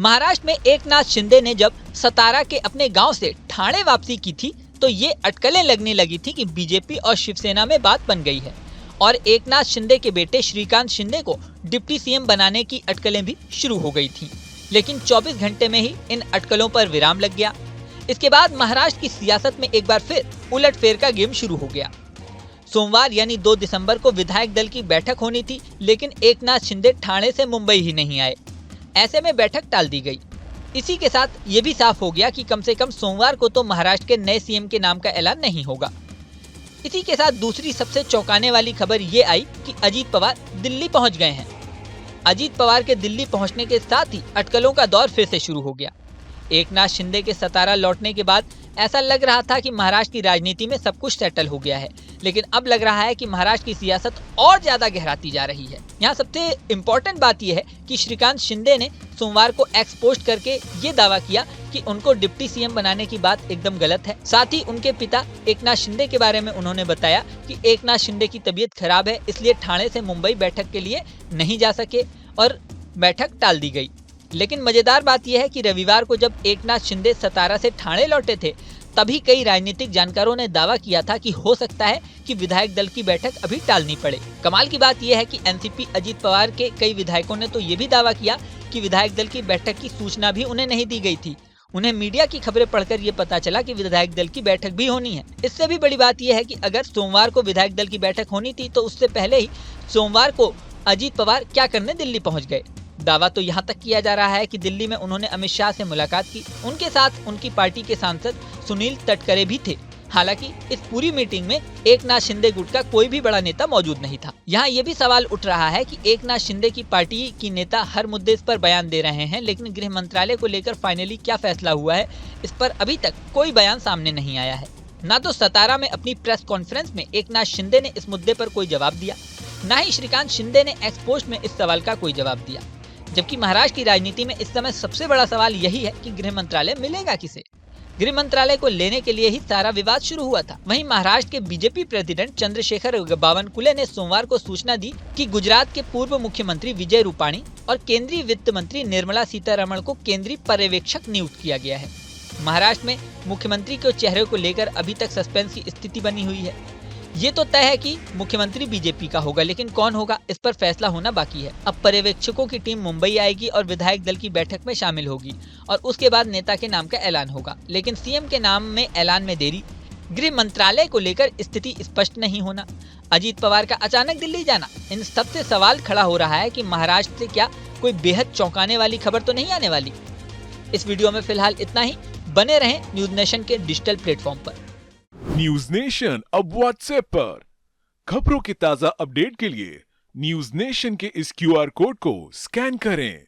महाराष्ट्र में एकनाथ शिंदे ने जब सतारा के अपने गांव से ठाणे वापसी की थी तो ये अटकलें लगने लगी थी कि बीजेपी और शिवसेना में बात बन गई है और एकनाथ शिंदे के बेटे श्रीकांत शिंदे को डिप्टी सीएम बनाने की अटकलें भी शुरू हो गई थी। लेकिन 24 घंटे में ही इन अटकलों पर विराम लग गया। इसके बाद महाराष्ट्र की सियासत में एक बार फिर उलटफेर का गेम शुरू हो गया। सोमवार यानी 2 दिसंबर को विधायक दल की बैठक होनी थी, लेकिन एकनाथ शिंदे ठाणे से मुंबई ही नहीं आए। ऐसे में बैठक टाल दी गई। इसी के साथ ये भी साफ हो गया कि कम से कम सोमवार को तो महाराष्ट्र के नए सीएम के नाम का ऐलान नहीं होगा। इसी के साथ दूसरी सबसे चौंकाने वाली खबर ये आई कि अजीत पवार दिल्ली पहुंच गए हैं। अजीत पवार के दिल्ली पहुंचने के साथ ही अटकलों का दौर फिर से शुरू हो गया। एकनाथ शिंदे के सतारा लौटने के बाद ऐसा लग रहा था कि महाराष्ट्र की राजनीति में सब कुछ सेटल हो गया है, लेकिन अब लग रहा है कि महाराष्ट्र की सियासत और ज्यादा गहराती जा रही है। यहाँ सबसे इम्पोर्टेंट बात यह है कि श्रीकांत शिंदे ने सोमवार को एक्स पोस्ट करके ये दावा किया कि उनको डिप्टी सीएम बनाने की बात एकदम गलत है। साथ ही उनके पिता एकनाथ शिंदे के बारे में उन्होंने बताया कि एकनाथ शिंदे की तबीयत खराब है, इसलिए ठाणे से मुंबई बैठक के लिए नहीं जा सके और बैठक टाल दी गई। लेकिन मजेदार बात यह है कि रविवार को जब एकनाथ शिंदे सतारा से ठाणे लौटे थे, तभी कई राजनीतिक जानकारों ने दावा किया था कि हो सकता है कि विधायक दल की बैठक अभी टालनी पड़े। कमाल की बात यह है कि एनसीपी अजीत पवार के कई विधायकों ने तो ये भी दावा किया कि विधायक दल की बैठक की सूचना भी उन्हें नहीं दी गई थी। उन्हें मीडिया की खबरें पढ़कर ये पता चला कि विधायक दल की बैठक भी होनी है। इससे भी बड़ी बात यह है कि अगर सोमवार को विधायक दल की बैठक होनी थी तो उससे पहले ही सोमवार को अजीत पवार क्या करने दिल्ली पहुंच गए। दावा तो यहाँ तक किया जा रहा है कि दिल्ली में उन्होंने अमित शाह से मुलाकात की। उनके साथ उनकी पार्टी के सांसद सुनील तटकरे भी थे। हालांकि इस पूरी मीटिंग में एकनाथ शिंदे गुट का कोई भी बड़ा नेता मौजूद नहीं था। यहाँ ये भी सवाल उठ रहा है कि एकनाथ शिंदे की पार्टी की नेता हर मुद्दे पर बयान दे रहे हैं, लेकिन गृह मंत्रालय को लेकर फाइनली क्या फैसला हुआ है, इस पर अभी तक कोई बयान सामने नहीं आया है। न तो सतारा में अपनी प्रेस कॉन्फ्रेंस में एकनाथ शिंदे ने इस मुद्दे पर कोई जवाब दिया, न ही श्रीकांत शिंदे ने एक्स पोस्ट में इस सवाल का कोई जवाब दिया। जबकि महाराष्ट्र की राजनीति में इस समय सबसे बड़ा सवाल यही है कि गृह मंत्रालय मिलेगा किसे। गृह मंत्रालय को लेने के लिए ही सारा विवाद शुरू हुआ था। वहीं महाराष्ट्र के बीजेपी प्रेसिडेंट चंद्रशेखर बावनकुले ने सोमवार को सूचना दी कि गुजरात के पूर्व मुख्यमंत्री विजय रूपाणी और केंद्रीय वित्त मंत्री निर्मला सीतारमण को केंद्रीय पर्यवेक्षक नियुक्त किया गया है। महाराष्ट्र में मुख्यमंत्री के चेहरे को लेकर अभी तक सस्पेंस की स्थिति बनी हुई है। ये तो तय है कि मुख्यमंत्री बीजेपी का होगा, लेकिन कौन होगा इस पर फैसला होना बाकी है। अब पर्यवेक्षकों की टीम मुंबई आएगी और विधायक दल की बैठक में शामिल होगी और उसके बाद नेता के नाम का ऐलान होगा। लेकिन सीएम के नाम में ऐलान में देरी, गृह मंत्रालय को लेकर स्थिति स्पष्ट नहीं होना, अजीत पवार का अचानक दिल्ली जाना, इन सबसे सवाल खड़ा हो रहा है कि महाराष्ट्र से क्या कोई बेहद चौंकाने वाली खबर तो नहीं आने वाली। इस वीडियो में फिलहाल इतना ही। बने रहें न्यूज नेशन के डिजिटल प्लेटफॉर्म पर। न्यूज नेशन अब व्हाट्सएप पर खबरों की ताजा अपडेट के लिए न्यूज नेशन के इस क्यूआर कोड को स्कैन करें।